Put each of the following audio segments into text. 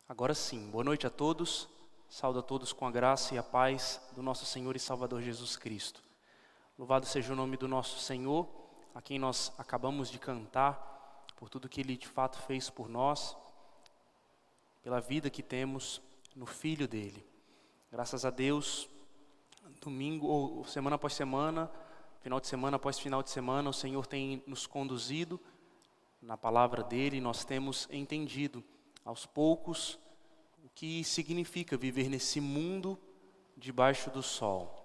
Agora sim, boa noite a todos, saúdo a todos com a graça e a paz do nosso Senhor e Salvador Jesus Cristo. Louvado seja o nome do nosso Senhor, a quem nós acabamos de cantar, por tudo que Ele de fato fez por nós, pela vida que temos no Filho dEle. Graças a Deus, domingo, ou semana após semana, final de semana após final de semana, o Senhor tem nos conduzido na palavra dEle, e nós temos entendido aos poucos o que significa viver nesse mundo debaixo do sol.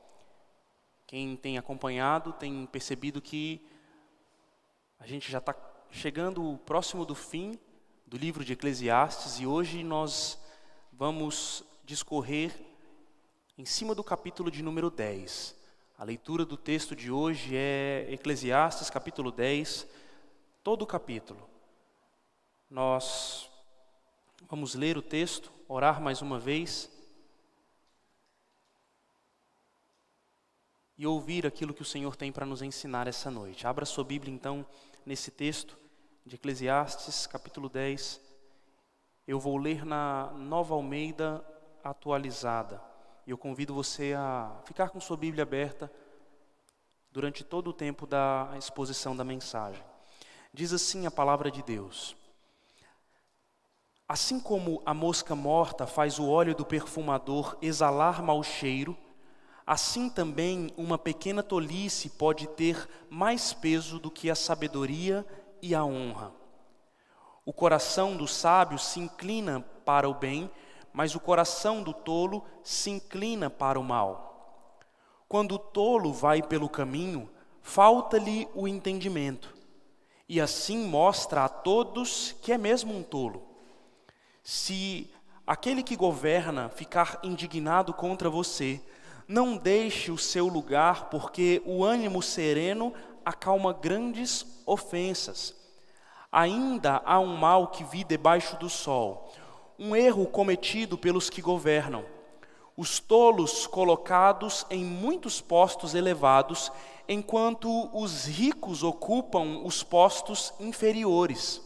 Quem tem acompanhado tem percebido que a gente já está chegando próximo do fim do livro de Eclesiastes, e hoje nós vamos discorrer em cima do capítulo de número 10. A leitura do texto de hoje é Eclesiastes capítulo 10, todo o capítulo. Nós vamos ler o texto, orar mais uma vez e ouvir aquilo que o Senhor tem para nos ensinar essa noite. Abra sua Bíblia então nesse texto de Eclesiastes capítulo 10. Eu vou ler na Nova Almeida atualizada. E eu convido você a ficar com sua Bíblia aberta durante todo o tempo da exposição da mensagem. Diz assim a palavra de Deus: assim como a mosca morta faz o óleo do perfumador exalar mau cheiro, assim também uma pequena tolice pode ter mais peso do que a sabedoria e a honra. O coração do sábio se inclina para o bem, mas o coração do tolo se inclina para o mal. Quando o tolo vai pelo caminho, falta-lhe o entendimento, e assim mostra a todos que é mesmo um tolo. Se aquele que governa ficar indignado contra você, não deixe o seu lugar, porque o ânimo sereno acalma grandes ofensas. Ainda há um mal que vi debaixo do sol, um erro cometido pelos que governam. Os tolos colocados em muitos postos elevados, enquanto os ricos ocupam os postos inferiores.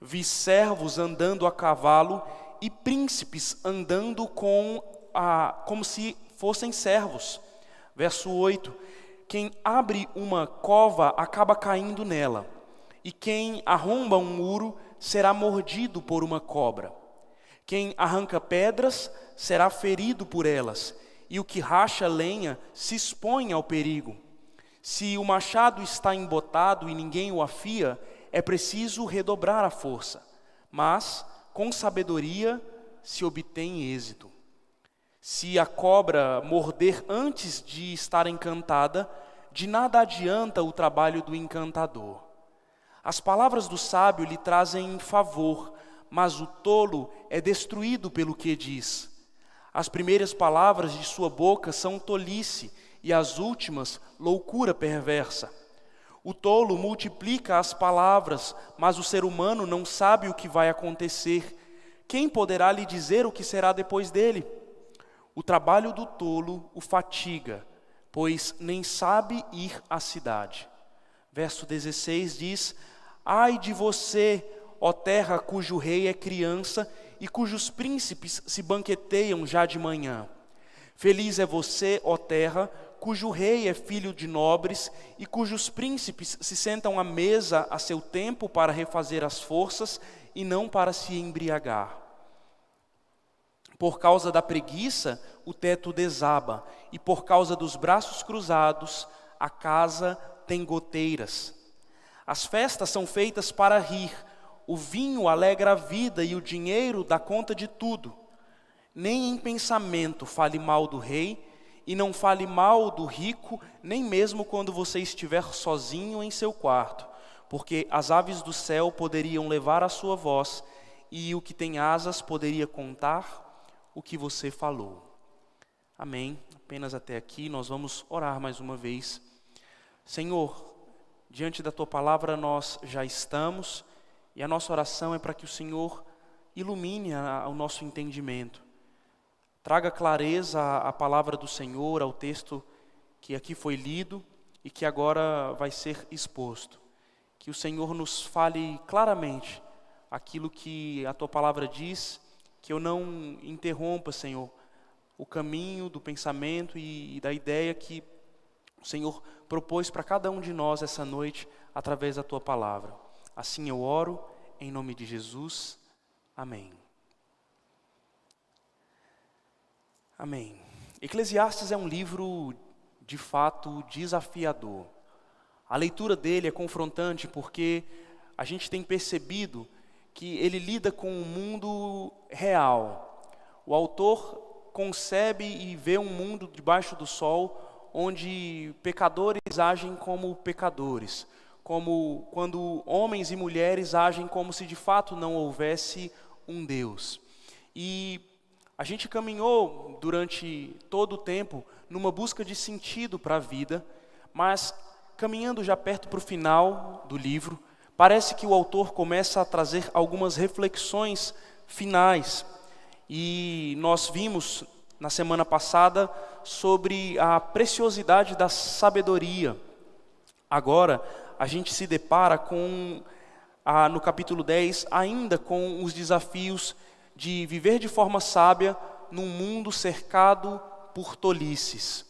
Vi servos andando a cavalo e príncipes andando como se fossem servos. Verso 8: quem abre uma cova acaba caindo nela, e quem arromba um muro será mordido por uma cobra. Quem arranca pedras será ferido por elas, e o que racha lenha se expõe ao perigo. Se o machado está embotado e ninguém o afia, é preciso redobrar a força, mas com sabedoria se obtém êxito. Se a cobra morder antes de estar encantada, de nada adianta o trabalho do encantador. As palavras do sábio lhe trazem favor, mas o tolo é destruído pelo que diz. As primeiras palavras de sua boca são tolice, e as últimas, loucura perversa. O tolo multiplica as palavras, mas o ser humano não sabe o que vai acontecer. Quem poderá lhe dizer o que será depois dele? O trabalho do tolo o fatiga, pois nem sabe ir à cidade. Verso 16 diz: ai de você, ó terra cujo rei é criança e cujos príncipes se banqueteiam já de manhã. Feliz é você, ó terra, cujo rei é filho de nobres e cujos príncipes se sentam à mesa a seu tempo para refazer as forças e não para se embriagar. Por causa da preguiça, o teto desaba, e por causa dos braços cruzados, a casa tem goteiras. As festas são feitas para rir, o vinho alegra a vida e o dinheiro dá conta de tudo. Nem em pensamento fale mal do rei, e não fale mal do rico, nem mesmo quando você estiver sozinho em seu quarto, porque as aves do céu poderiam levar a sua voz, e o que tem asas poderia contar o que você falou. Amém. Apenas até aqui, nós vamos orar mais uma vez. Senhor, diante da Tua palavra nós já estamos, e a nossa oração é para que o Senhor ilumine o nosso entendimento. Traga clareza à palavra do Senhor, ao texto que aqui foi lido e que agora vai ser exposto. Que o Senhor nos fale claramente aquilo que a Tua palavra diz que eu não interrompa, Senhor, o caminho do pensamento e da ideia que o Senhor propôs para cada um de nós essa noite através da Tua palavra. Assim eu oro, em nome de Jesus. Amém. Amém. Eclesiastes é um livro, de fato, desafiador. A leitura dele é confrontante porque a gente tem percebido que ele lida com o mundo real. O autor concebe e vê um mundo debaixo do sol onde pecadores agem como pecadores, como quando homens e mulheres agem como se de fato não houvesse um Deus. E a gente caminhou durante todo o tempo numa busca de sentido para a vida, mas caminhando já perto para o final do livro, parece que o autor começa a trazer algumas reflexões finais. E nós vimos na semana passada sobre a preciosidade da sabedoria. Agora, a gente se depara com, no capítulo 10, ainda com os desafios de viver de forma sábia num mundo cercado por tolices.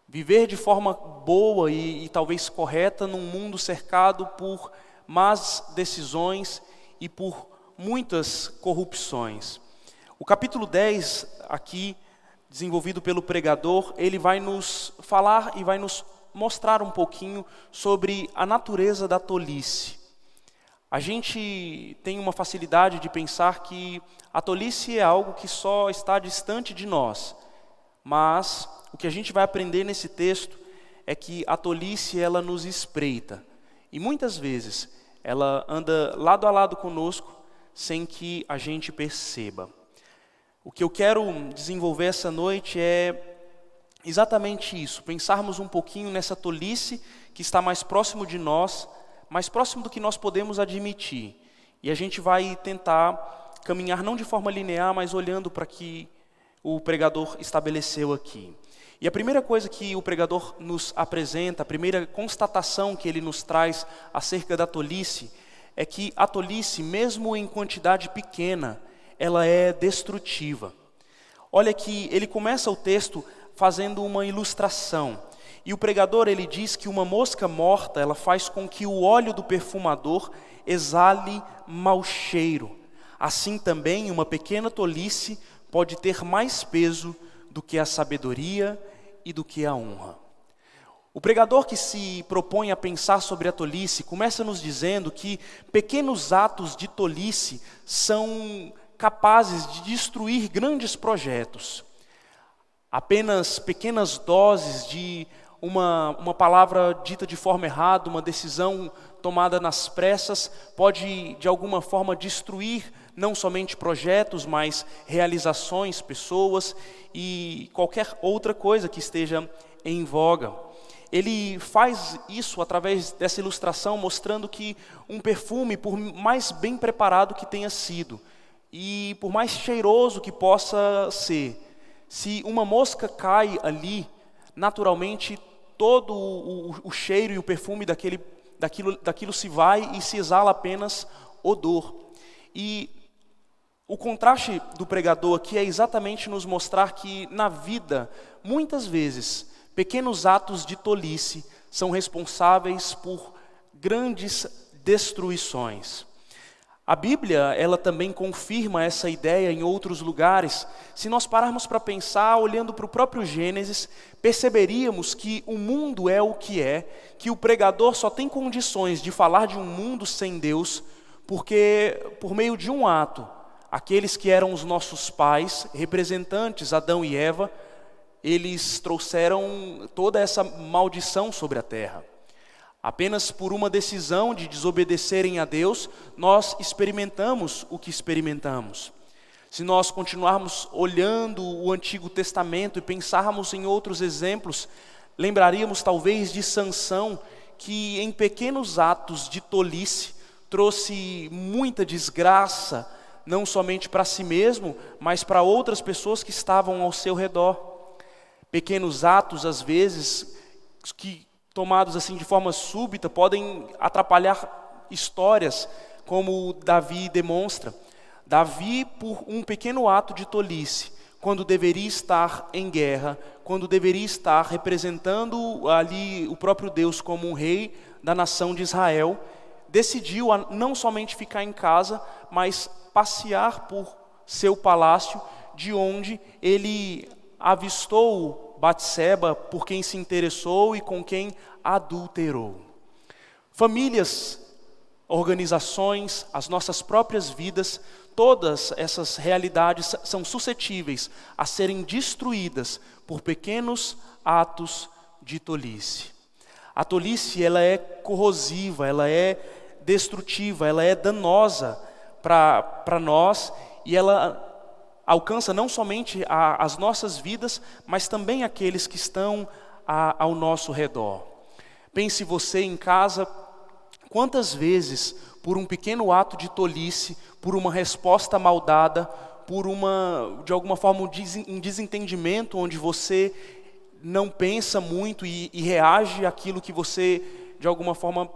Viver de forma boa e talvez correta num mundo cercado por más decisões e por muitas corrupções. O capítulo 10, aqui, desenvolvido pelo pregador, ele vai nos falar e vai nos mostrar um pouquinho sobre a natureza da tolice. A gente tem uma facilidade de pensar que a tolice é algo que só está distante de nós, mas o que a gente vai aprender nesse texto é que a tolice ela nos espreita e muitas vezes ela anda lado a lado conosco sem que a gente perceba. O que eu quero desenvolver essa noite é exatamente isso, pensarmos um pouquinho nessa tolice que está mais próximo de nós, mais próximo do que nós podemos admitir. E a gente vai tentar caminhar não de forma linear, mas olhando para que o pregador estabeleceu aqui. E a primeira coisa que o pregador nos apresenta, a primeira constatação que ele nos traz acerca da tolice, é que a tolice, mesmo em quantidade pequena, ela é destrutiva. Olha que ele começa o texto fazendo uma ilustração. E o pregador ele diz que uma mosca morta, ela faz com que o óleo do perfumador exale mau cheiro. Assim também uma pequena tolice pode ter mais peso do que a sabedoria e do que a honra. O pregador que se propõe a pensar sobre a tolice começa nos dizendo que pequenos atos de tolice são capazes de destruir grandes projetos. Apenas pequenas doses de uma palavra dita de forma errada, uma decisão tomada nas pressas, pode de alguma forma destruir não somente projetos, mas realizações, pessoas e qualquer outra coisa que esteja em voga. Ele faz isso através dessa ilustração, mostrando que um perfume, por mais bem preparado que tenha sido, e por mais cheiroso que possa ser, se uma mosca cai ali, naturalmente todo o cheiro e o perfume daquilo se vai e se exala apenas odor. E o contraste do pregador aqui é exatamente nos mostrar que na vida, muitas vezes, pequenos atos de tolice são responsáveis por grandes destruições. A Bíblia, ela também confirma essa ideia em outros lugares. Se nós pararmos para pensar, olhando para o próprio Gênesis, perceberíamos que o mundo é o que é, que o pregador só tem condições de falar de um mundo sem Deus, porque por meio de um ato, aqueles que eram os nossos pais, representantes, Adão e Eva, eles trouxeram toda essa maldição sobre a terra. Apenas por uma decisão de desobedecerem a Deus, nós experimentamos o que experimentamos. Se nós continuarmos olhando o Antigo Testamento e pensarmos em outros exemplos, lembraríamos talvez de Sansão, que em pequenos atos de tolice trouxe muita desgraça, não somente para si mesmo, mas para outras pessoas que estavam ao seu redor. Pequenos atos, às vezes, que tomados assim de forma súbita, podem atrapalhar histórias, como Davi demonstra. Davi, por um pequeno ato de tolice, quando deveria estar em guerra, quando deveria estar representando ali o próprio Deus como um rei da nação de Israel, decidiu não somente ficar em casa, mas passear por seu palácio, de onde ele avistou Batseba, por quem se interessou e com quem adulterou. Famílias, organizações, as nossas próprias vidas, todas essas realidades são suscetíveis a serem destruídas por pequenos atos de tolice. A tolice, ela é corrosiva, ela é destrutiva, ela é danosa para nós, e ela alcança não somente as nossas vidas, mas também aqueles que estão ao nosso redor. Pense você em casa, quantas vezes, por um pequeno ato de tolice, por uma resposta mal dada, por de alguma forma um desentendimento onde você não pensa muito e reage àquilo que você de alguma forma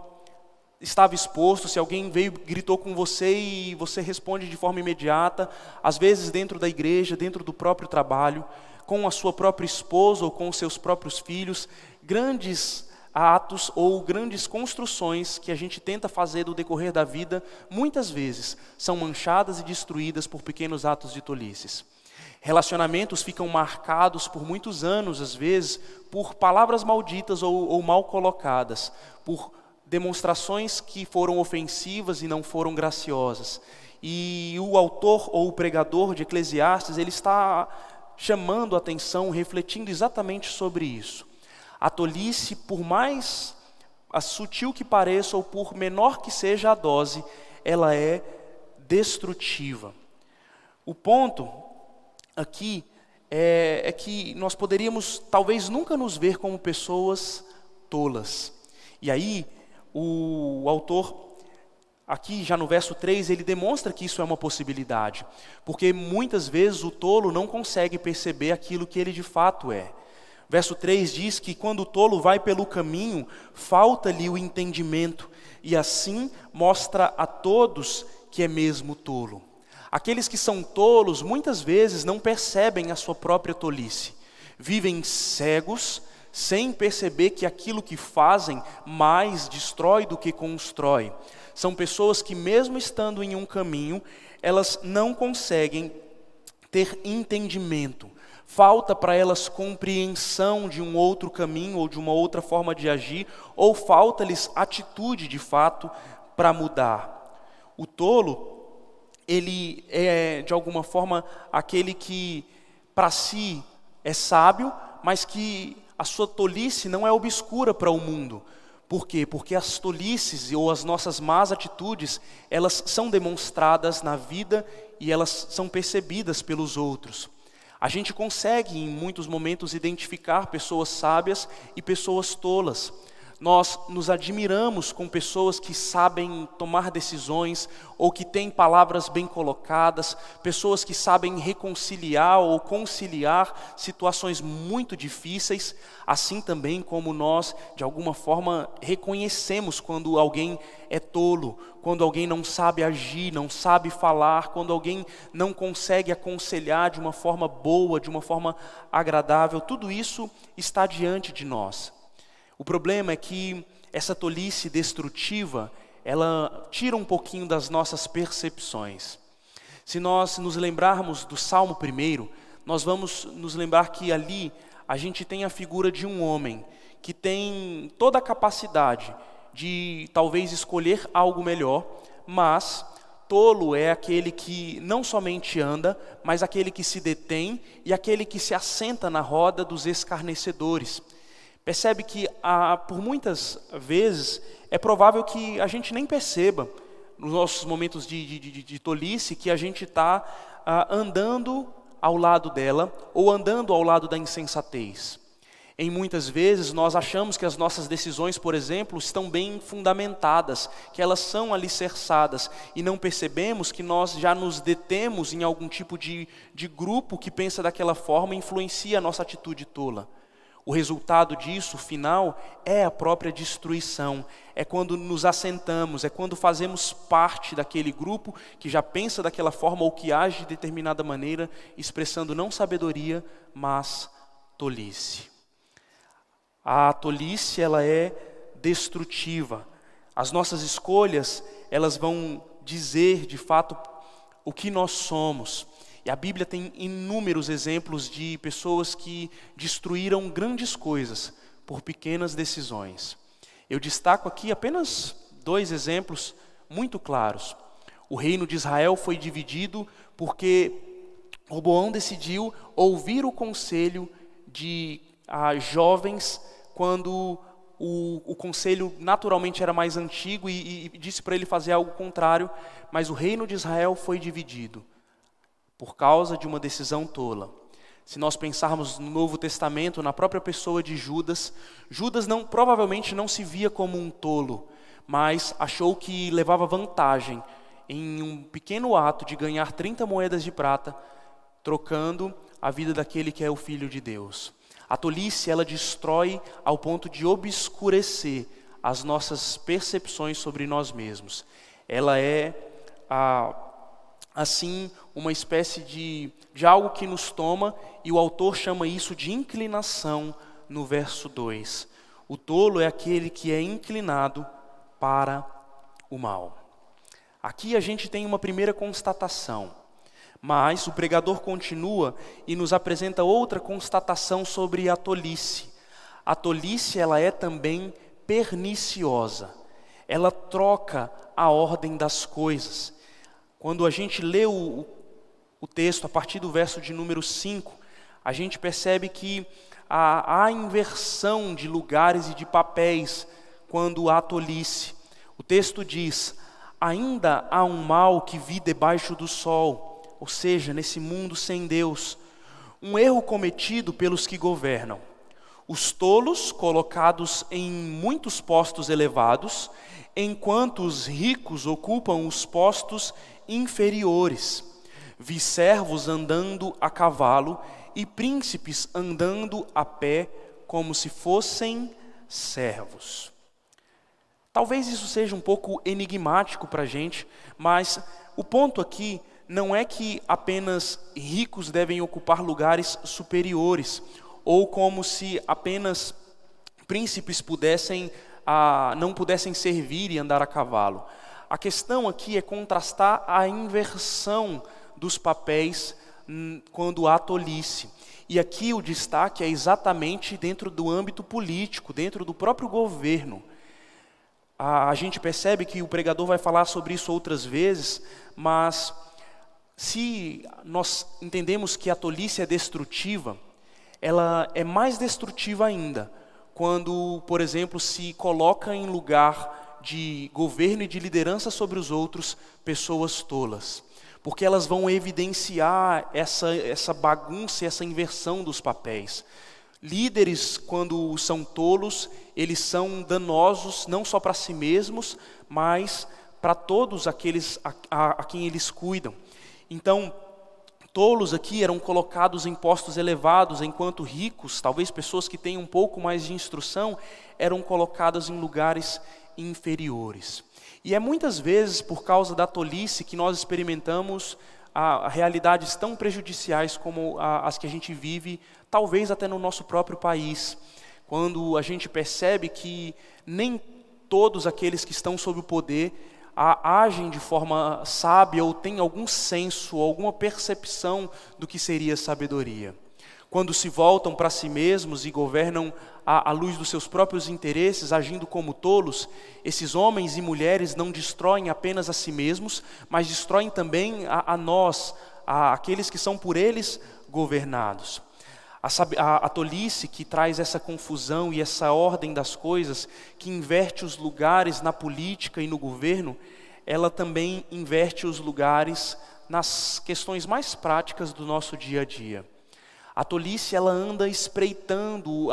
estava exposto, se alguém veio e gritou com você e você responde de forma imediata, às vezes dentro da igreja, dentro do próprio trabalho, com a sua própria esposa ou com os seus próprios filhos, grandes atos ou grandes construções que a gente tenta fazer do decorrer da vida, muitas vezes são manchadas e destruídas por pequenos atos de tolices. Relacionamentos ficam marcados por muitos anos, às vezes, por palavras malditas ou mal colocadas, por demonstrações que foram ofensivas e não foram graciosas. E o autor ou o pregador de Eclesiastes, ele está chamando a atenção, refletindo exatamente sobre isso. A tolice, por mais sutil que pareça ou por menor que seja a dose, ela é destrutiva. O ponto aqui é que nós poderíamos talvez nunca nos ver como pessoas tolas. E aí, o autor, aqui já no verso 3, ele demonstra que isso é uma possibilidade. Porque muitas vezes o tolo não consegue perceber aquilo que ele de fato é. Verso 3 diz que quando o tolo vai pelo caminho, falta-lhe o entendimento, e assim mostra a todos que é mesmo tolo. Aqueles que são tolos, muitas vezes não percebem a sua própria tolice. Vivem cegos, sem perceber que aquilo que fazem mais destrói do que constrói. São pessoas que mesmo estando em um caminho, elas não conseguem ter entendimento. Falta para elas compreensão de um outro caminho ou de uma outra forma de agir, ou falta-lhes atitude de fato para mudar. O tolo, ele é de alguma forma aquele que para si é sábio, mas que a sua tolice não é obscura para o mundo. Por quê? Porque as tolices ou as nossas más atitudes, elas são demonstradas na vida e elas são percebidas pelos outros. A gente consegue em muitos momentos identificar pessoas sábias e pessoas tolas. Nós nos admiramos com pessoas que sabem tomar decisões ou que têm palavras bem colocadas, pessoas que sabem reconciliar ou conciliar situações muito difíceis, assim também como nós, de alguma forma, reconhecemos quando alguém é tolo, quando alguém não sabe agir, não sabe falar, quando alguém não consegue aconselhar de uma forma boa, de uma forma agradável, tudo isso está diante de nós. O problema é que essa tolice destrutiva, ela tira um pouquinho das nossas percepções. Se nós nos lembrarmos do Salmo 1, nós vamos nos lembrar que ali a gente tem a figura de um homem que tem toda a capacidade de talvez escolher algo melhor, mas tolo é aquele que não somente anda, mas aquele que se detém e aquele que se assenta na roda dos escarnecedores. Percebe que por muitas vezes é provável que a gente nem perceba nos nossos momentos de tolice que a gente está andando ao lado dela ou andando ao lado da insensatez. Em muitas vezes nós achamos que as nossas decisões, por exemplo, estão bem fundamentadas, que elas são alicerçadas e não percebemos que nós já nos detemos em algum tipo de grupo que pensa daquela forma e influencia a nossa atitude tola. O resultado disso, o final, é a própria destruição. É quando nos assentamos, é quando fazemos parte daquele grupo que já pensa daquela forma ou que age de determinada maneira, expressando não sabedoria, mas tolice. A tolice, ela é destrutiva. As nossas escolhas, elas vão dizer, de fato, o que nós somos. E a Bíblia tem inúmeros exemplos de pessoas que destruíram grandes coisas por pequenas decisões. Eu destaco aqui apenas 2 exemplos muito claros. O reino de Israel foi dividido porque Roboão decidiu ouvir o conselho de jovens quando o conselho naturalmente era mais antigo e disse para ele fazer algo contrário, mas o reino de Israel foi dividido por causa de uma decisão tola. Se nós pensarmos no Novo Testamento, na própria pessoa de Judas, Judas provavelmente não se via como um tolo, mas achou que levava vantagem em um pequeno ato de ganhar 30 moedas de prata, trocando a vida daquele que é o Filho de Deus. A tolice, ela destrói ao ponto de obscurecer as nossas percepções sobre nós mesmos. Ela é assim, uma espécie de algo que nos toma, e o autor chama isso de inclinação no verso 2. O tolo é aquele que é inclinado para o mal. Aqui a gente tem uma primeira constatação, mas o pregador continua e nos apresenta outra constatação sobre a tolice. A tolice, ela é também perniciosa. Ela troca a ordem das coisas. Quando a gente lê o texto a partir do verso de número 5, a gente percebe que há inversão de lugares e de papéis quando há tolice. O texto diz: ainda há um mal que vi debaixo do sol, ou seja, nesse mundo sem Deus, um erro cometido pelos que governam. Os tolos colocados em muitos postos elevados, enquanto os ricos ocupam os postos inferiores. Vi servos andando a cavalo e príncipes andando a pé como se fossem servos. Talvez isso seja um pouco enigmático para a gente, mas o ponto aqui não é que apenas ricos devem ocupar lugares superiores, ou como se apenas príncipes não pudessem servir e andar a cavalo. A questão aqui é contrastar a inversão dos papéis quando há tolice. E aqui o destaque é exatamente dentro do âmbito político, dentro do próprio governo. A gente percebe que o pregador vai falar sobre isso outras vezes, mas se nós entendemos que a tolice é destrutiva, ela é mais destrutiva ainda quando, por exemplo, se coloca em lugar de governo e de liderança sobre os outros pessoas tolas, porque elas vão evidenciar essa bagunça, essa inversão dos papéis. Líderes, quando são tolos, eles são danosos não só para si mesmos, mas para todos aqueles a quem eles cuidam. Então, tolos aqui eram colocados em postos elevados, enquanto ricos, talvez pessoas que têm um pouco mais de instrução, eram colocadas em lugares inferiores. E é muitas vezes por causa da tolice que nós experimentamos realidades tão prejudiciais como as que a gente vive, talvez até no nosso próprio país, quando a gente percebe que nem todos aqueles que estão sob o poder agem de forma sábia ou têm algum senso, alguma percepção do que seria sabedoria. Quando se voltam para si mesmos e governam à luz dos seus próprios interesses, agindo como tolos, esses homens e mulheres não destroem apenas a si mesmos, mas destroem também a nós, aqueles que são por eles governados. A tolice que traz essa confusão e essa ordem das coisas, que inverte os lugares na política e no governo, ela também inverte os lugares nas questões mais práticas do nosso dia a dia. A tolice, ela anda espreitando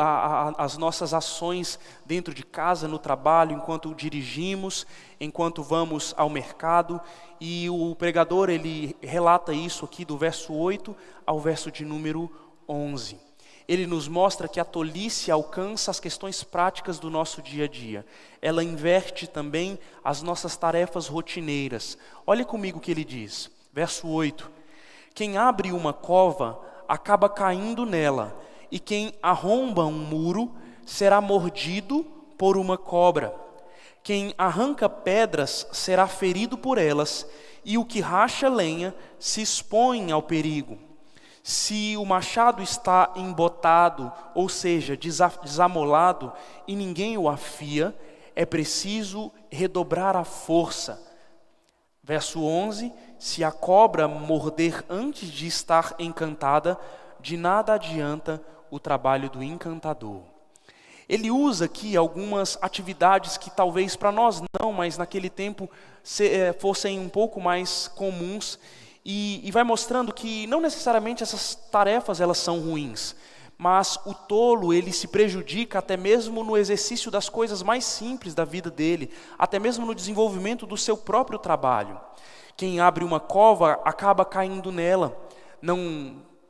as nossas ações dentro de casa, no trabalho, enquanto dirigimos, enquanto vamos ao mercado. E o pregador, ele relata isso aqui do verso 8 ao verso de número 11. ele nos mostra que a tolice alcança as questões práticas do nosso dia a dia. Ela inverte também as nossas tarefas rotineiras. Olhe comigo o que ele diz, verso 8. Quem abre uma cova acaba caindo nela, e quem arromba um muro será mordido por uma cobra. Quem arranca pedras será ferido por elas, e o que racha lenha se expõe ao perigo. Se o machado está embotado, ou seja, desamolado, e ninguém o afia, é preciso redobrar a força. Verso 11, se a cobra morder antes de estar encantada, de nada adianta o trabalho do encantador. Ele usa aqui algumas atividades que talvez para nós não, mas naquele tempo fossem um pouco mais comuns, e vai mostrando que não necessariamente essas tarefas elas são ruins, mas o tolo ele se prejudica até mesmo no exercício das coisas mais simples da vida dele, até mesmo no desenvolvimento do seu próprio trabalho. Quem abre uma cova acaba caindo nela,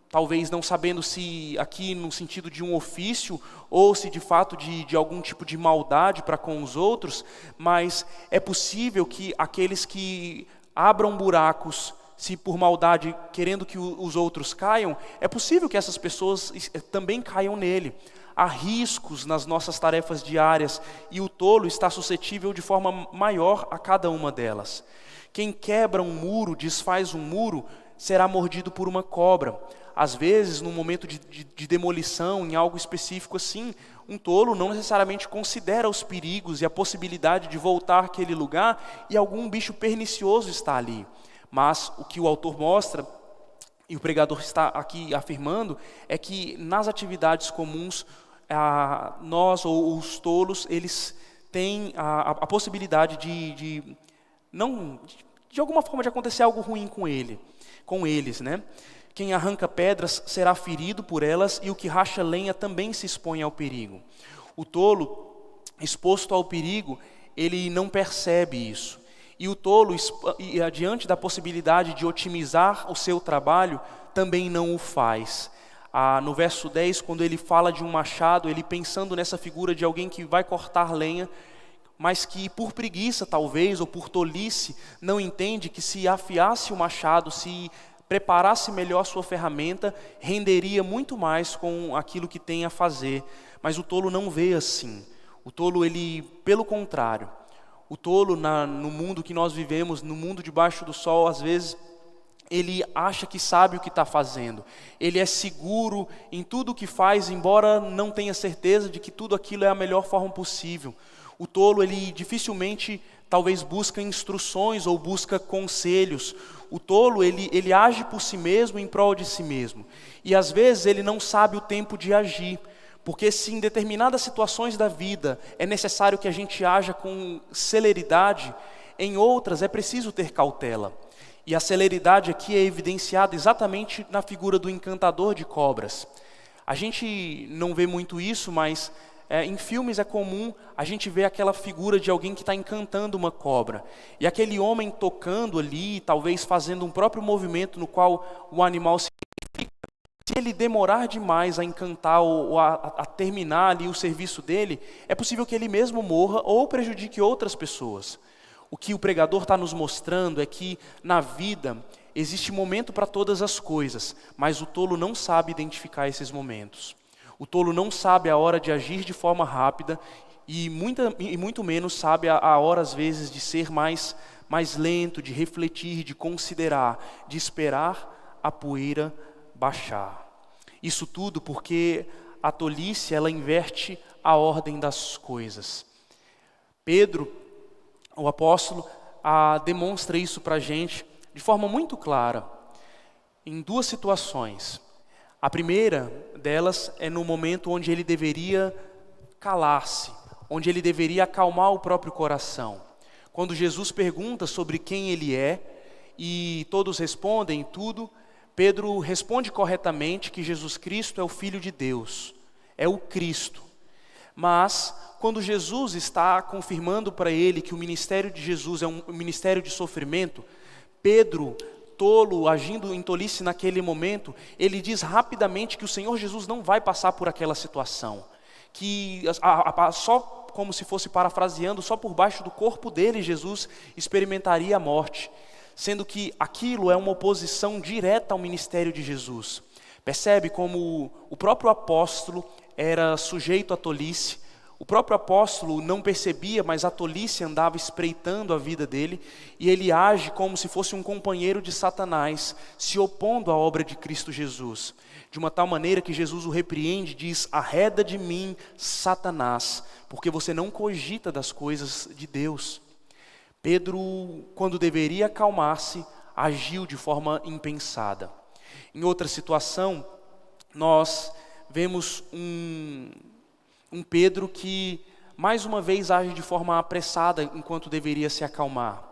talvez não sabendo se aqui no sentido de um ofício ou se de fato de algum tipo de maldade para com os outros, mas é possível que aqueles que abram buracos, se por maldade querendo que os outros caiam, é possível que essas pessoas também caiam nele. Há riscos nas nossas tarefas diárias e o tolo está suscetível de forma maior a cada uma delas. Quem quebra um muro, desfaz um muro, será mordido por uma cobra. Às vezes, no momento de demolição, em algo específico assim, um tolo não necessariamente considera os perigos e a possibilidade de voltar àquele lugar e algum bicho pernicioso está ali. Mas o que o autor mostra, e o pregador está aqui afirmando, é que nas atividades comuns, nós ou os tolos, eles têm a possibilidade de alguma forma de acontecer algo ruim com eles, né? Quem arranca pedras será ferido por elas, e o que racha lenha também se expõe ao perigo. O tolo, exposto ao perigo, ele não percebe isso. E o tolo, diante da possibilidade de otimizar o seu trabalho, também não o faz. No verso 10, quando ele fala de um machado, ele pensando nessa figura de alguém que vai cortar lenha, mas que por preguiça talvez, ou por tolice, não entende que se afiasse o machado, se preparasse melhor sua ferramenta, renderia muito mais com aquilo que tem a fazer. Mas o tolo não vê assim. O tolo, ele, pelo contrário, o tolo no mundo que nós vivemos, no mundo debaixo do sol, às vezes, ele acha que sabe o que está fazendo. Ele é seguro em tudo o que faz, embora não tenha certeza de que tudo aquilo é a melhor forma possível. O tolo, ele dificilmente, talvez, busca instruções ou busca conselhos. O tolo, ele age por si mesmo, em prol de si mesmo. E às vezes ele não sabe o tempo de agir. Porque se em determinadas situações da vida é necessário que a gente haja com celeridade, em outras é preciso ter cautela. E a celeridade aqui é evidenciada exatamente na figura do encantador de cobras. A gente não vê muito isso, mas em filmes é comum a gente ver aquela figura de alguém que está encantando uma cobra. E aquele homem tocando ali, talvez fazendo um próprio movimento no qual o animal se identifica. Se ele demorar demais a encantar ou a terminar ali o serviço dele, é possível que ele mesmo morra ou prejudique outras pessoas. O que o pregador está nos mostrando é que na vida existe momento para todas as coisas, mas o tolo não sabe identificar esses momentos. O tolo não sabe a hora de agir de forma rápida e muito menos sabe a hora, às vezes, de ser mais lento, de refletir, de considerar, de esperar a poeira baixar. Isso tudo porque a tolice, ela inverte a ordem das coisas. Pedro, o apóstolo, demonstra isso para a gente de forma muito clara, em duas situações. A primeira delas é no momento onde ele deveria calar-se, onde ele deveria acalmar o próprio coração. Quando Jesus pergunta sobre quem ele é, e todos respondem tudo, Pedro responde corretamente que Jesus Cristo é o Filho de Deus, é o Cristo. Mas, quando Jesus está confirmando para ele que o ministério de Jesus é um ministério de sofrimento, Pedro tolo, agindo em tolice naquele momento, ele diz rapidamente que o Senhor Jesus não vai passar por aquela situação. Que só como se fosse parafraseando, só por baixo do corpo dele Jesus experimentaria a morte. Sendo que aquilo é uma oposição direta ao ministério de Jesus. Percebe como o próprio apóstolo era sujeito à tolice. O próprio apóstolo não percebia, mas a tolice andava espreitando a vida dele, e ele age como se fosse um companheiro de Satanás, se opondo à obra de Cristo Jesus. De uma tal maneira que Jesus o repreende e diz: arreda de mim, Satanás, porque você não cogita das coisas de Deus. Pedro, quando deveria acalmar-se, agiu de forma impensada. Em outra situação, nós vemos um Pedro que mais uma vez age de forma apressada enquanto deveria se acalmar.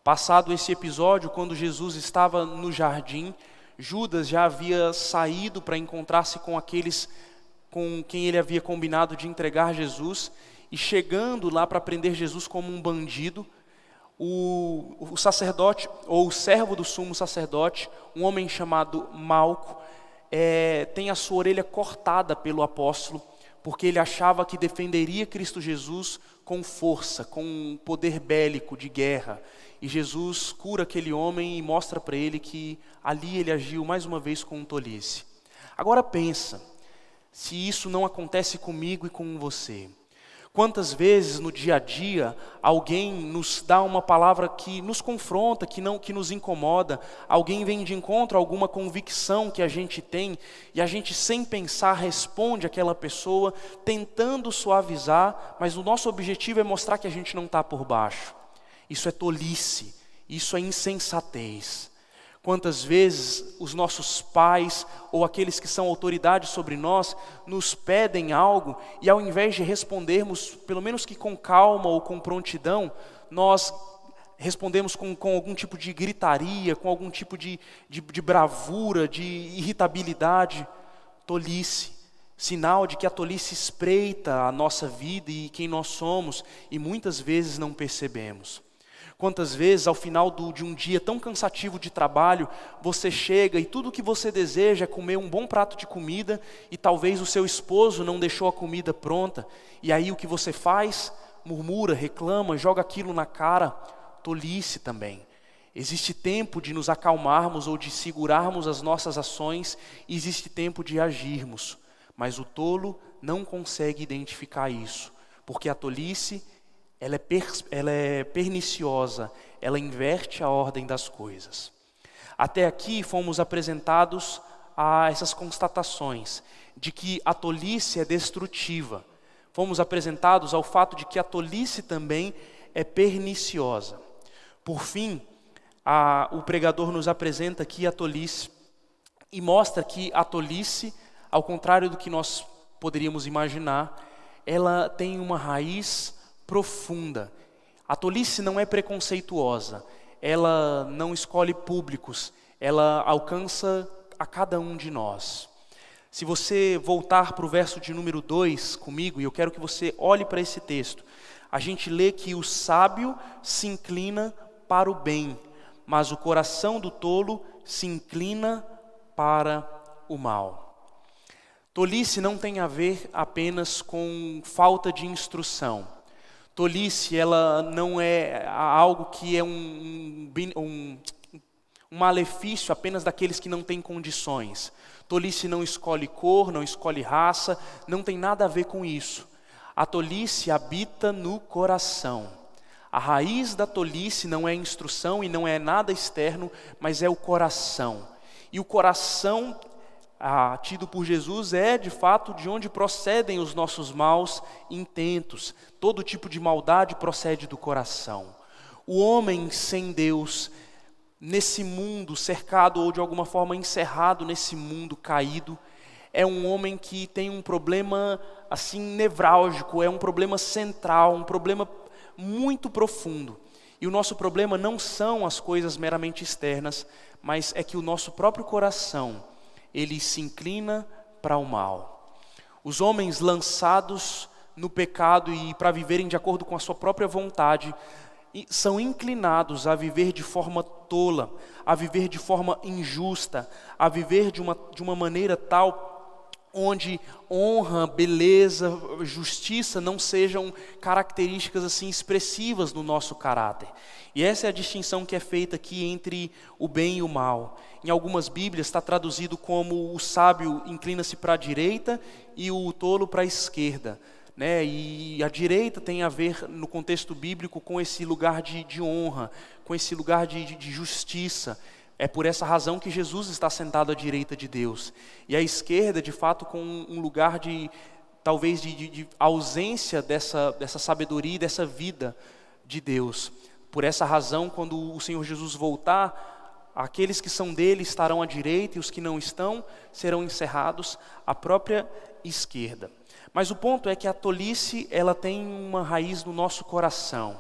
Passado esse episódio, quando Jesus estava no jardim, Judas já havia saído para encontrar-se com aqueles com quem ele havia combinado de entregar Jesus, e chegando lá para prender Jesus como um bandido, o sacerdote, ou o servo do sumo sacerdote, um homem chamado Malco, tem a sua orelha cortada pelo apóstolo, porque ele achava que defenderia Cristo Jesus com força, com poder bélico de guerra. E Jesus cura aquele homem e mostra para ele que ali ele agiu mais uma vez com tolice. Agora pensa, se isso não acontece comigo e com você. Quantas vezes no dia a dia alguém nos dá uma palavra que nos confronta, que nos incomoda, alguém vem de encontro a alguma convicção que a gente tem, e a gente sem pensar responde àquela pessoa, tentando suavizar, mas o nosso objetivo é mostrar que a gente não está por baixo. Isso é tolice, isso é insensatez. Quantas vezes os nossos pais ou aqueles que são autoridades sobre nós nos pedem algo e ao invés de respondermos, pelo menos que com calma ou com prontidão, nós respondemos com algum tipo de gritaria, com algum tipo de bravura, de irritabilidade. Tolice, sinal de que a tolice espreita a nossa vida e quem nós somos, e muitas vezes não percebemos. Quantas vezes ao final de um dia tão cansativo de trabalho, você chega e tudo o que você deseja é comer um bom prato de comida, e talvez o seu esposo não deixou a comida pronta, e aí o que você faz? Murmura, reclama, joga aquilo na cara. Tolice também. Existe tempo de nos acalmarmos ou de segurarmos as nossas ações, e existe tempo de agirmos, mas o tolo não consegue identificar isso, porque a tolice ela é perniciosa, ela inverte a ordem das coisas. Até aqui fomos apresentados a essas constatações de que a tolice é destrutiva. Fomos apresentados ao fato de que a tolice também é perniciosa. Por fim, o pregador nos apresenta aqui a tolice e mostra que a tolice, ao contrário do que nós poderíamos imaginar, ela tem uma raiz profunda. A tolice não é preconceituosa, ela não escolhe públicos, ela alcança a cada um de nós. Se você voltar para o verso de número 2 comigo, e eu quero que você olhe para esse texto, a gente lê que o sábio se inclina para o bem, mas o coração do tolo se inclina para o mal. Tolice não tem a ver apenas com falta de instrução. Tolice, ela não é algo que é um malefício apenas daqueles que não têm condições. Tolice não escolhe cor, não escolhe raça, não tem nada a ver com isso. A tolice habita no coração. A raiz da tolice não é instrução e não é nada externo, mas é o coração. E o coração tido por Jesus é de fato de onde procedem os nossos maus intentos. Todo tipo de maldade procede do coração. O homem sem Deus, nesse mundo cercado ou de alguma forma encerrado nesse mundo caído, é um homem que tem um problema assim nevrálgico, é um problema central, um problema muito profundo. E o nosso problema não são as coisas meramente externas, mas é que o nosso próprio coração ele se inclina para o mal. Os homens lançados no pecado e para viverem de acordo com a sua própria vontade, são inclinados a viver de forma tola, a viver de forma injusta, a viver de uma maneira tal onde honra, beleza, justiça não sejam características assim expressivas no nosso caráter. E essa é a distinção que é feita aqui entre o bem e o mal. Em algumas Bíblias está traduzido como o sábio inclina-se para a direita e o tolo para a esquerda. E a direita tem a ver, no contexto bíblico, com esse lugar de honra, com esse lugar de justiça. É por essa razão que Jesus está sentado à direita de Deus. E a esquerda, de fato, com um lugar talvez de ausência dessa sabedoria e dessa vida de Deus. Por essa razão, quando o Senhor Jesus voltar, aqueles que são dele estarão à direita e os que não estão serão encerrados à própria esquerda. Mas o ponto é que a tolice, ela tem uma raiz no nosso coração.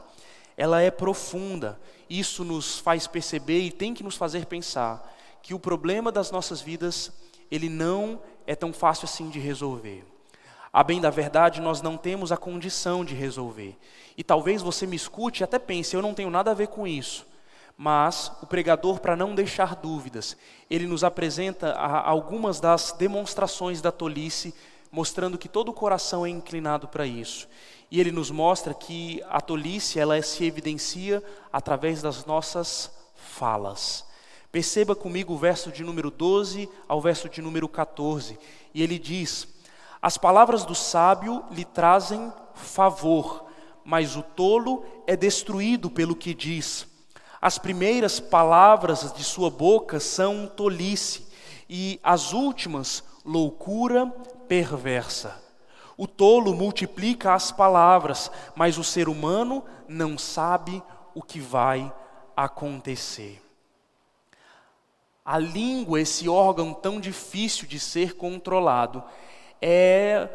Ela é profunda. Isso nos faz perceber e tem que nos fazer pensar que o problema das nossas vidas, ele não é tão fácil assim de resolver. A bem da verdade, nós não temos a condição de resolver. E talvez você me escute e até pense, eu não tenho nada a ver com isso. Mas o pregador, para não deixar dúvidas, ele nos apresenta algumas das demonstrações da tolice, mostrando que todo o coração é inclinado para isso. E ele nos mostra que a tolice, ela se evidencia através das nossas falas. Perceba comigo o verso de número 12 ao verso de número 14. E ele diz: as palavras do sábio lhe trazem favor, mas o tolo é destruído pelo que diz. As primeiras palavras de sua boca são tolice, e as últimas, loucura perversa. O tolo multiplica as palavras, mas o ser humano não sabe o que vai acontecer. A língua, esse órgão tão difícil de ser controlado, é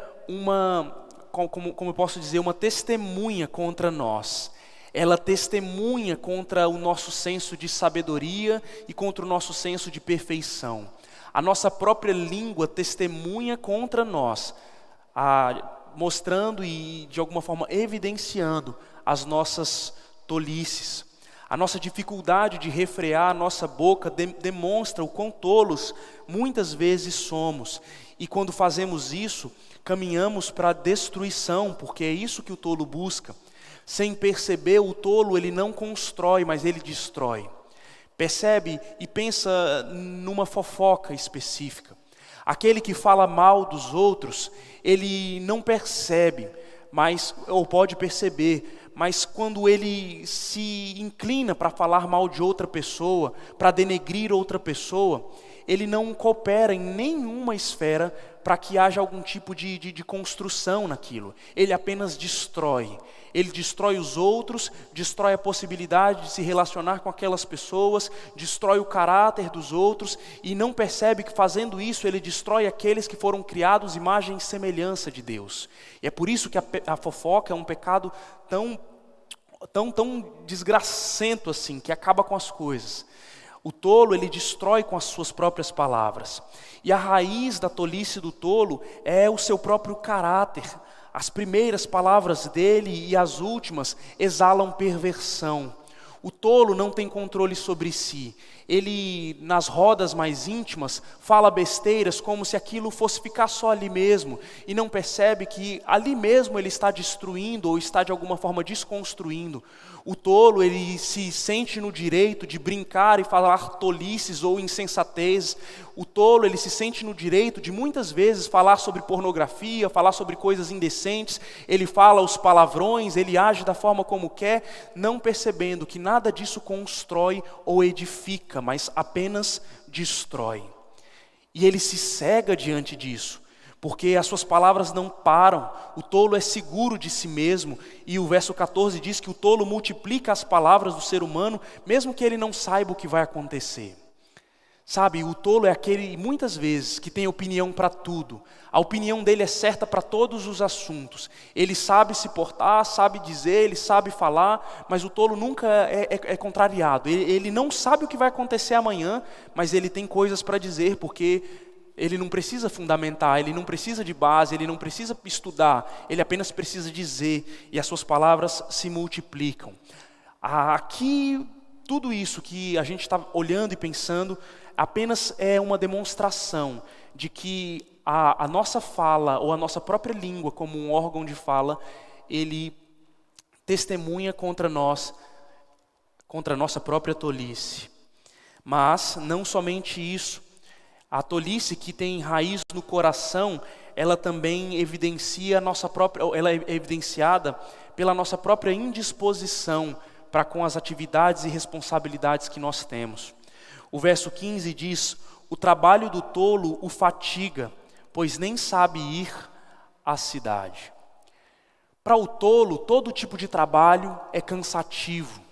como eu posso dizer, uma testemunha contra nós. Ela testemunha contra o nosso senso de sabedoria e contra o nosso senso de perfeição. A nossa própria língua testemunha contra nós, mostrando e de alguma forma evidenciando as nossas tolices. A nossa dificuldade de refrear a nossa boca demonstra o quão tolos muitas vezes somos. E quando fazemos isso, caminhamos para a destruição, porque é isso que o tolo busca. Sem perceber, o tolo ele não constrói, mas ele destrói. Percebe e pensa numa fofoca específica. Aquele que fala mal dos outros, ele não percebe, ou pode perceber, mas quando ele se inclina para falar mal de outra pessoa, para denegrir outra pessoa, ele não coopera em nenhuma esfera para que haja algum tipo de construção naquilo. Ele apenas destrói. Ele destrói os outros, destrói a possibilidade de se relacionar com aquelas pessoas, destrói o caráter dos outros e não percebe que fazendo isso ele destrói aqueles que foram criados imagem e semelhança de Deus. E é por isso que a fofoca é um pecado tão desgracento assim, que acaba com as coisas. O tolo, ele destrói com as suas próprias palavras. E a raiz da tolice do tolo é o seu próprio caráter. As primeiras palavras dele e as últimas exalam perversão. O tolo não tem controle sobre si. Ele, nas rodas mais íntimas, fala besteiras como se aquilo fosse ficar só ali mesmo. E não percebe que ali mesmo ele está destruindo ou está de alguma forma desconstruindo. O tolo, ele se sente no direito de brincar e falar tolices ou insensatez. O tolo, ele se sente no direito de muitas vezes falar sobre pornografia, falar sobre coisas indecentes. Ele fala os palavrões, ele age da forma como quer, não percebendo que nada disso constrói ou edifica, mas apenas destrói. E ele se cega diante disso, porque as suas palavras não param. O tolo é seguro de si mesmo, e o verso 14 diz que o tolo multiplica as palavras do ser humano, mesmo que ele não saiba o que vai acontecer. Sabe, o tolo é aquele, muitas vezes, que tem opinião para tudo. A opinião dele é certa para todos os assuntos. Ele sabe se portar, sabe dizer, ele sabe falar, mas o tolo nunca é contrariado. Ele não sabe o que vai acontecer amanhã, mas ele tem coisas para dizer, porque ele não precisa fundamentar, ele não precisa de base, ele não precisa estudar, ele apenas precisa dizer, e as suas palavras se multiplicam. Aqui, tudo isso que a gente está olhando e pensando apenas é uma demonstração de que a nossa fala ou a nossa própria língua como um órgão de fala, ele testemunha contra nós, contra a nossa própria tolice. Mas não somente isso, a tolice que tem raiz no coração, ela também evidencia a nossa própria, ela é evidenciada pela nossa própria indisposição para com as atividades e responsabilidades que nós temos. O verso 15 diz: o trabalho do tolo o fatiga, pois nem sabe ir à cidade. Para o tolo, todo tipo de trabalho é cansativo.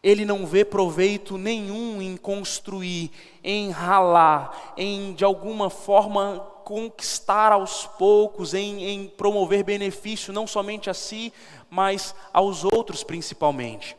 Ele não vê proveito nenhum em construir, em ralar, em de alguma forma conquistar aos poucos, em promover benefício não somente a si, mas aos outros principalmente.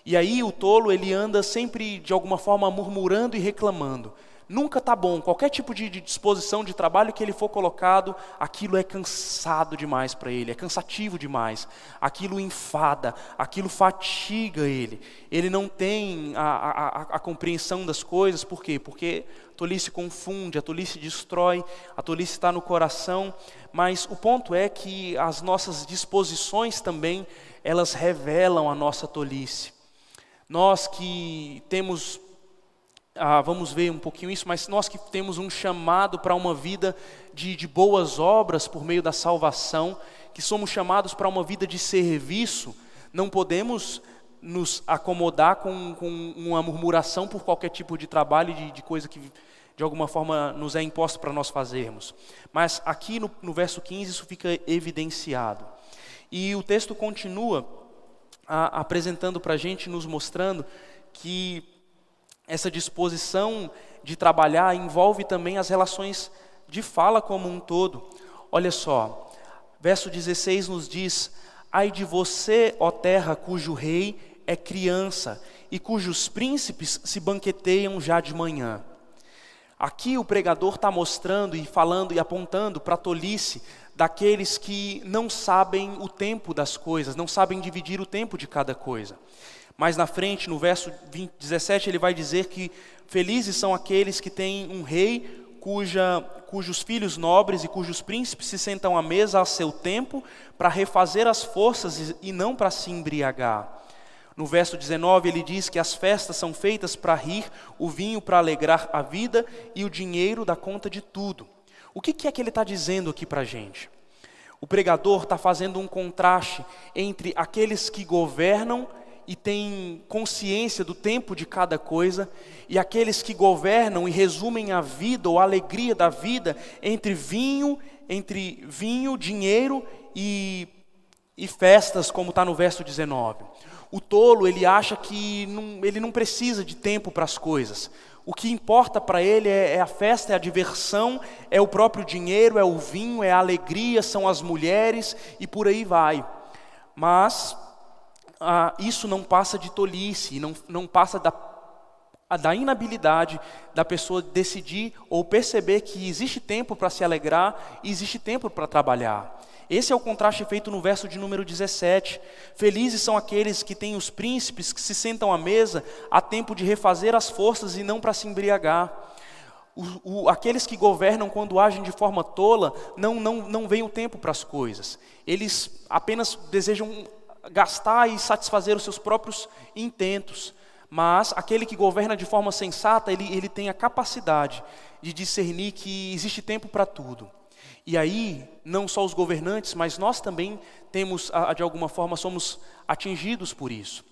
E aí o tolo, ele anda sempre de alguma forma murmurando e reclamando. Nunca está bom, qualquer tipo de disposição de trabalho que ele for colocado, aquilo é cansado demais para ele, é cansativo demais, aquilo enfada, aquilo fatiga ele. Ele não tem a compreensão das coisas, por quê? Porque a tolice confunde, a tolice destrói, a tolice está no coração, mas o ponto é que as nossas disposições também, elas revelam a nossa tolice. Nós que temos... vamos ver um pouquinho isso, mas nós que temos um chamado para uma vida de boas obras por meio da salvação, que somos chamados para uma vida de serviço, não podemos nos acomodar com uma murmuração por qualquer tipo de trabalho, de coisa que de alguma forma nos é imposto para nós fazermos. Mas aqui no verso 15 isso fica evidenciado. E o texto continua apresentando para a gente, nos mostrando que essa disposição de trabalhar envolve também as relações de fala como um todo. Olha só, verso 16 nos diz: ai de você, ó terra, cujo rei é criança e cujos príncipes se banqueteiam já de manhã. Aqui o pregador está mostrando e falando e apontando para a tolice daqueles que não sabem o tempo das coisas, não sabem dividir o tempo de cada coisa. Mais na frente, no verso 17, ele vai dizer que felizes são aqueles que têm um rei cujos filhos nobres e cujos príncipes se sentam à mesa a seu tempo para refazer as forças e não para se embriagar. No verso 19 ele diz que as festas são feitas para rir, o vinho para alegrar a vida e o dinheiro dá conta de tudo. O que é que ele está dizendo aqui para a gente? O pregador está fazendo um contraste entre aqueles que governam e têm consciência do tempo de cada coisa, e aqueles que governam e resumem a vida ou a alegria da vida entre vinho, dinheiro e festas, como está no verso 19. O tolo, ele acha que ele não precisa de tempo para as coisas. O que importa para ele é a festa, é a diversão, é o próprio dinheiro, é o vinho, é a alegria, são as mulheres e por aí vai. Mas isso não passa de tolice, não passa da inabilidade da pessoa decidir ou perceber que existe tempo para se alegrar e existe tempo para trabalhar. Esse é o contraste feito no verso de número 17. Felizes são aqueles que têm os príncipes que se sentam à mesa a tempo de refazer as forças e não para se embriagar. Aqueles que governam quando agem de forma tola, não veem o tempo para as coisas. Eles apenas desejam gastar e satisfazer os seus próprios intentos. Mas aquele que governa de forma sensata, ele tem a capacidade de discernir que existe tempo para tudo. E aí, não só os governantes, mas nós também temos, de alguma forma, somos atingidos por isso.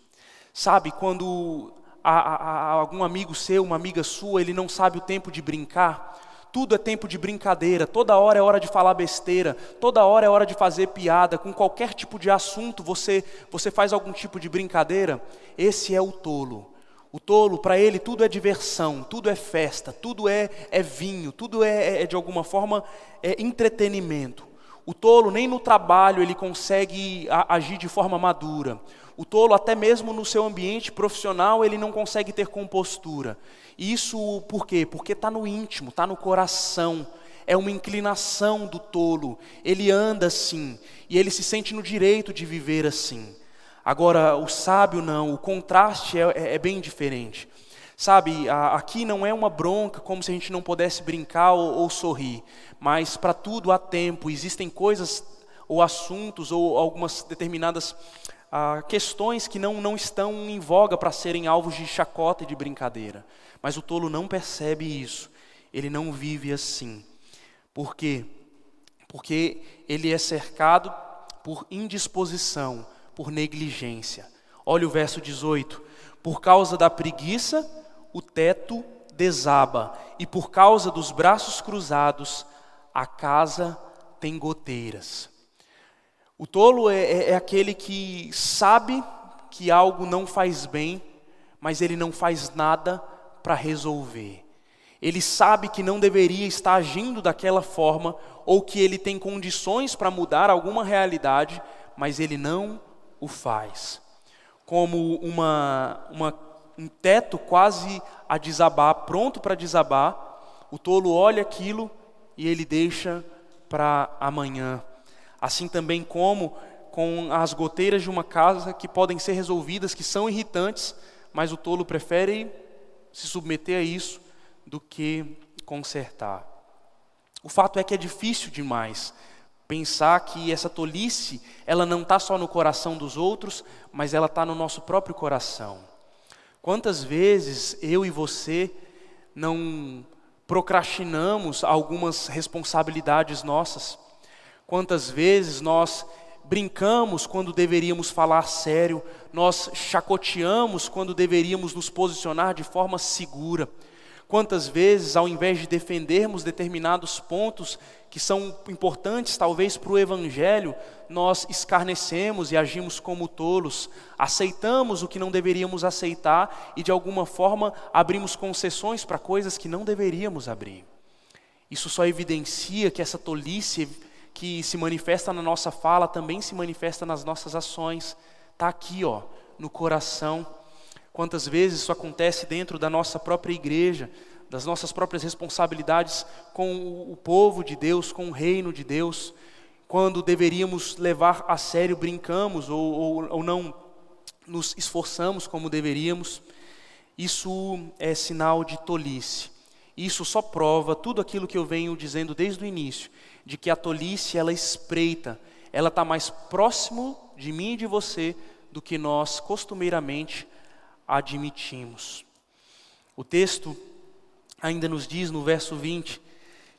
Sabe, quando algum amigo seu, uma amiga sua, ele não sabe o tempo de brincar, tudo é tempo de brincadeira, toda hora é hora de falar besteira, toda hora é hora de fazer piada, com qualquer tipo de assunto você faz algum tipo de brincadeira, esse é o tolo. O tolo, para ele, tudo é diversão, tudo é festa, tudo é vinho, tudo é de alguma forma, entretenimento. O tolo, nem no trabalho ele consegue agir de forma madura. O tolo, até mesmo no seu ambiente profissional, ele não consegue ter compostura. Isso por quê? Porque está no íntimo, está no coração. É uma inclinação do tolo. Ele anda assim, e ele se sente no direito de viver assim. Agora, o sábio não, o contraste é bem diferente. Sabe, aqui não é uma bronca como se a gente não pudesse brincar ou sorrir, mas para tudo há tempo, existem coisas ou assuntos ou algumas determinadas questões que não estão em voga para serem alvos de chacota e de brincadeira. Mas o tolo não percebe isso, ele não vive assim. Por quê? Porque ele é cercado por indisposição, por negligência. Olha o verso 18. Por causa da preguiça, o teto desaba, e por causa dos braços cruzados, a casa tem goteiras. O tolo é aquele que sabe que algo não faz bem, mas ele não faz nada para resolver. Ele sabe que não deveria estar agindo daquela forma, ou que ele tem condições para mudar alguma realidade, mas ele não o faz. Como um teto quase a desabar, pronto para desabar, o tolo olha aquilo e ele deixa para amanhã. Assim também como com as goteiras de uma casa que podem ser resolvidas, que são irritantes, mas o tolo prefere se submeter a isso do que consertar. O fato é que é difícil demais pensar que essa tolice, ela não está só no coração dos outros, mas ela está no nosso próprio coração. Quantas vezes eu e você não procrastinamos algumas responsabilidades nossas? Quantas vezes nós brincamos quando deveríamos falar sério, nós chacoteamos quando deveríamos nos posicionar de forma segura? Quantas vezes, ao invés de defendermos determinados pontos que são importantes talvez para o Evangelho, nós escarnecemos e agimos como tolos, aceitamos o que não deveríamos aceitar e de alguma forma abrimos concessões para coisas que não deveríamos abrir. Isso só evidencia que essa tolice que se manifesta na nossa fala também se manifesta nas nossas ações. Está aqui, no coração. Quantas vezes isso acontece dentro da nossa própria igreja, das nossas próprias responsabilidades com o povo de Deus, com o reino de Deus, quando deveríamos levar a sério, brincamos ou não nos esforçamos como deveríamos. Isso é sinal de tolice. Isso só prova tudo aquilo que eu venho dizendo desde o início, de que a tolice ela espreita, ela está mais próximo de mim e de você do que nós costumeiramente admitimos. O texto ainda nos diz no verso 20,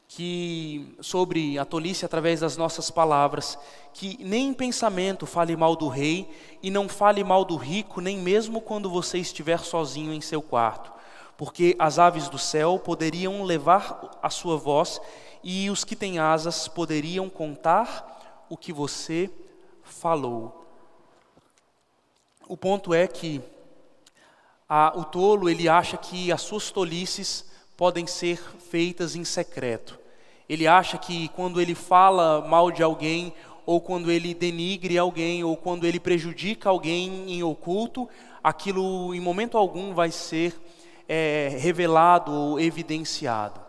que sobre a tolice através das nossas palavras, que nem em pensamento fale mal do rei e não fale mal do rico, nem mesmo quando você estiver sozinho em seu quarto, porque as aves do céu poderiam levar a sua voz e os que têm asas poderiam contar o que você falou. O ponto é que o tolo, ele acha que as suas tolices podem ser feitas em secreto. Ele acha que quando ele fala mal de alguém, ou quando ele denigre alguém, ou quando ele prejudica alguém em oculto, aquilo em momento algum vai ser revelado ou evidenciado.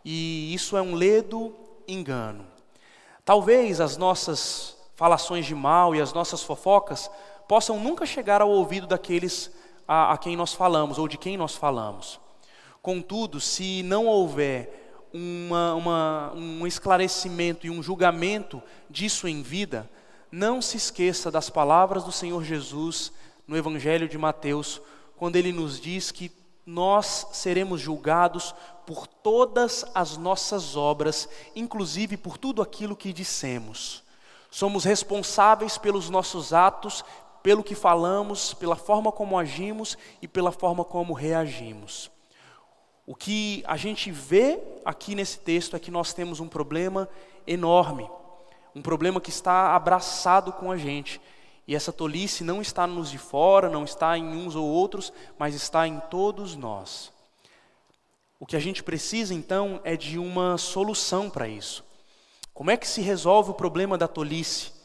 E isso é um ledo engano. Talvez as nossas falações de mal e as nossas fofocas possam nunca chegar ao ouvido daqueles a quem nós falamos, ou de quem nós falamos. Contudo, se não houver um esclarecimento e um julgamento disso em vida, não se esqueça das palavras do Senhor Jesus no Evangelho de Mateus, quando Ele nos diz que nós seremos julgados por todas as nossas obras, inclusive por tudo aquilo que dissemos. Somos responsáveis pelos nossos atos, pelo que falamos, pela forma como agimos e pela forma como reagimos. O que a gente vê aqui nesse texto é que nós temos um problema enorme, um problema que está abraçado com a gente. E essa tolice não está nos de fora, não está em uns ou outros, mas está em todos nós. O que a gente precisa então é de uma solução para isso. Como é que se resolve o problema da tolice?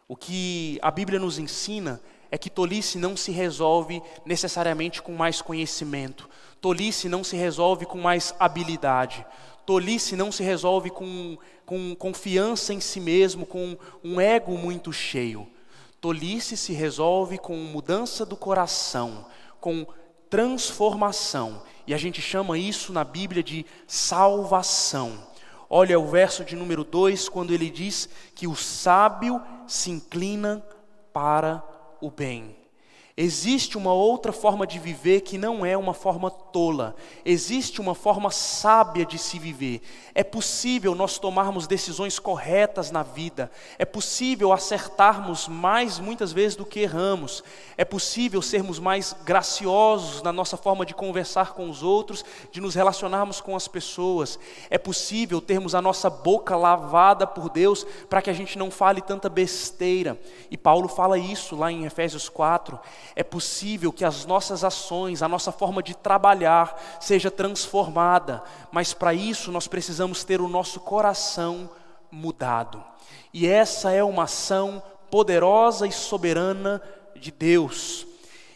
O que a Bíblia nos ensina é que tolice não se resolve necessariamente com mais conhecimento. Tolice não se resolve com mais habilidade. Tolice não se resolve com confiança em si mesmo, com um ego muito cheio. Tolice se resolve com mudança do coração, com transformação. E a gente chama isso na Bíblia de salvação. Olha o verso de número 2, quando ele diz que o sábio se inclina para o bem. Existe uma outra forma de viver que não é uma forma tola. Existe uma forma sábia de se viver. É possível nós tomarmos decisões corretas na vida. É possível acertarmos mais muitas vezes do que erramos. É possível sermos mais graciosos na nossa forma de conversar com os outros, de nos relacionarmos com as pessoas. É possível termos a nossa boca lavada por Deus para que a gente não fale tanta besteira. E Paulo fala isso lá em Efésios 4. É possível que as nossas ações, a nossa forma de trabalhar seja transformada, mas para isso nós precisamos ter o nosso coração mudado. E essa é uma ação poderosa e soberana de Deus.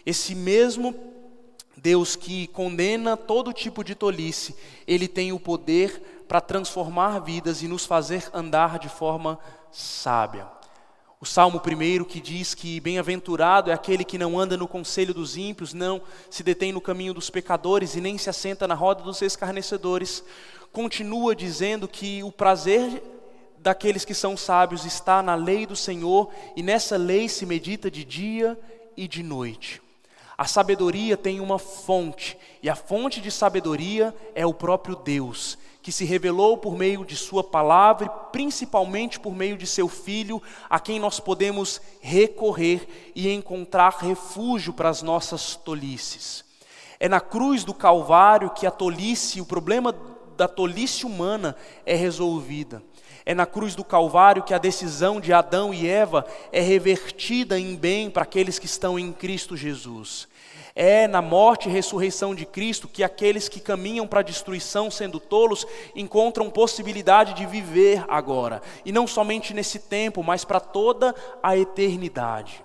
Esse mesmo Deus que condena todo tipo de tolice, Ele tem o poder para transformar vidas e nos fazer andar de forma sábia. O Salmo 1 que diz que bem-aventurado é aquele que não anda no conselho dos ímpios, não se detém no caminho dos pecadores e nem se assenta na roda dos escarnecedores, continua dizendo que o prazer daqueles que são sábios está na lei do Senhor e nessa lei se medita de dia e de noite. A sabedoria tem uma fonte e a fonte de sabedoria é o próprio Deus, que se revelou por meio de sua palavra e principalmente por meio de seu Filho, a quem nós podemos recorrer e encontrar refúgio para as nossas tolices. É na cruz do Calvário que a tolice, o problema da tolice humana é resolvida. É na cruz do Calvário que a decisão de Adão e Eva é revertida em bem para aqueles que estão em Cristo Jesus. É na morte e ressurreição de Cristo que aqueles que caminham para a destruição sendo tolos encontram possibilidade de viver agora. E não somente nesse tempo, mas para toda a eternidade.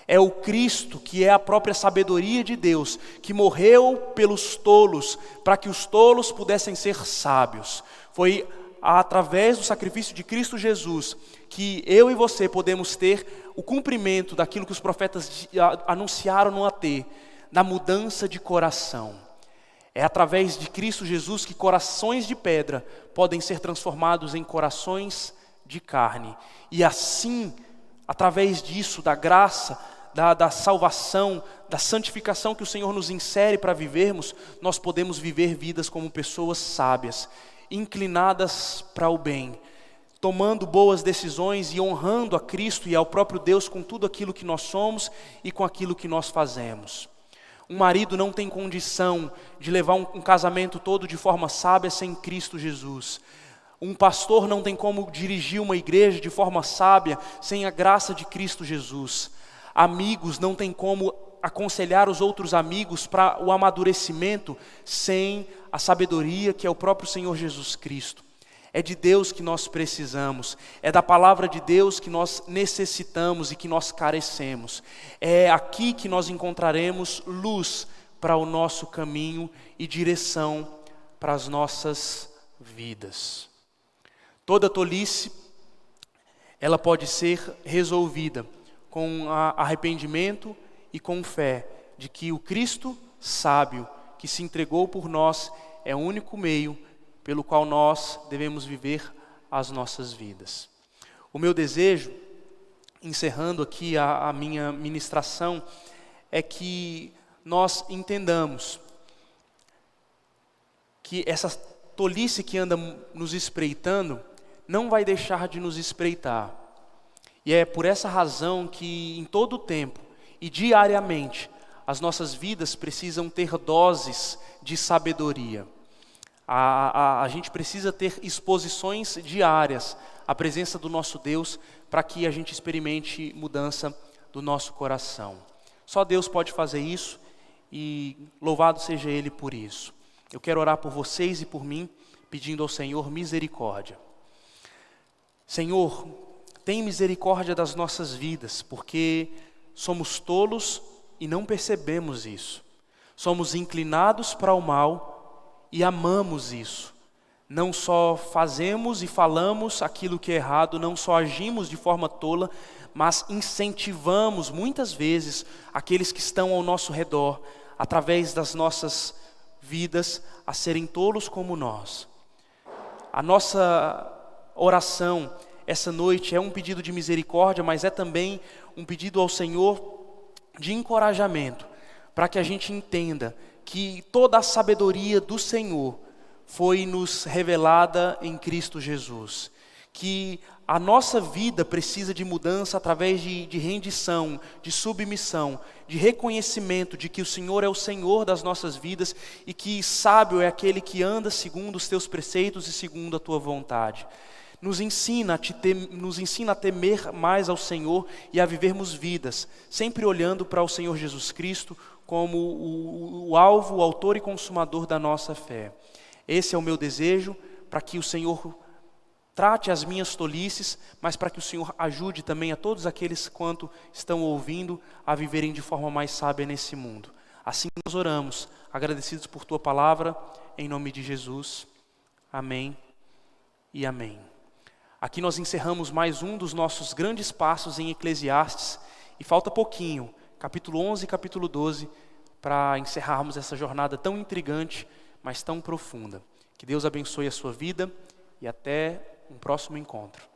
É o Cristo que é a própria sabedoria de Deus, que morreu pelos tolos, para que os tolos pudessem ser sábios. Foi através do sacrifício de Cristo Jesus que eu e você podemos ter o cumprimento daquilo que os profetas anunciaram no AT, da mudança de coração. É através de Cristo Jesus que corações de pedra podem ser transformados em corações de carne. E assim, através disso, da graça, da salvação, da santificação que o Senhor nos insere para vivermos, nós podemos viver vidas como pessoas sábias, inclinadas para o bem, tomando boas decisões e honrando a Cristo e ao próprio Deus com tudo aquilo que nós somos e com aquilo que nós fazemos. Um marido não tem condição de levar um casamento todo de forma sábia sem Cristo Jesus. Um pastor não tem como dirigir uma igreja de forma sábia sem a graça de Cristo Jesus. Amigos não tem como aconselhar os outros amigos para o amadurecimento sem a sabedoria que é o próprio Senhor Jesus Cristo. É de Deus que nós precisamos, é da palavra de Deus que nós necessitamos e que nós carecemos. É aqui que nós encontraremos luz para o nosso caminho e direção para as nossas vidas. Toda tolice, ela pode ser resolvida com arrependimento e com fé de que o Cristo sábio que se entregou por nós é o único meio pelo qual nós devemos viver as nossas vidas. O meu desejo, encerrando aqui a minha ministração, é que nós entendamos que essa tolice que anda nos espreitando não vai deixar de nos espreitar. E é por essa razão que em todo o tempo e diariamente as nossas vidas precisam ter doses de sabedoria. A gente precisa ter exposições diárias à presença do nosso Deus para que a gente experimente mudança do nosso coração. Só Deus pode fazer isso e louvado seja Ele por isso. Eu quero orar por vocês e por mim, pedindo ao Senhor misericórdia. Senhor, tem misericórdia das nossas vidas, porque somos tolos e não percebemos isso. Somos inclinados para o mal e amamos isso. Não só fazemos e falamos aquilo que é errado, não só agimos de forma tola, mas incentivamos muitas vezes aqueles que estão ao nosso redor, através das nossas vidas, a serem tolos como nós. A nossa oração essa noite é um pedido de misericórdia, mas é também um pedido ao Senhor de encorajamento, para que a gente entenda que toda a sabedoria do Senhor foi nos revelada em Cristo Jesus. Que a nossa vida precisa de mudança através de rendição, de submissão, de reconhecimento de que o Senhor é o Senhor das nossas vidas e que sábio é aquele que anda segundo os teus preceitos e segundo a tua vontade. Nos ensina a temer mais ao Senhor e a vivermos vidas, sempre olhando para o Senhor Jesus Cristo como o alvo, o autor e consumador da nossa fé. Esse é o meu desejo, para que o Senhor trate as minhas tolices, mas para que o Senhor ajude também a todos aqueles quanto estão ouvindo a viverem de forma mais sábia nesse mundo. Assim nós oramos, agradecidos por Tua palavra, em nome de Jesus. Amém e amém. Aqui nós encerramos mais um dos nossos grandes passos em Eclesiastes, e falta pouquinho, capítulo 11 e capítulo 12, para encerrarmos essa jornada tão intrigante, mas tão profunda. Que Deus abençoe a sua vida e até um próximo encontro.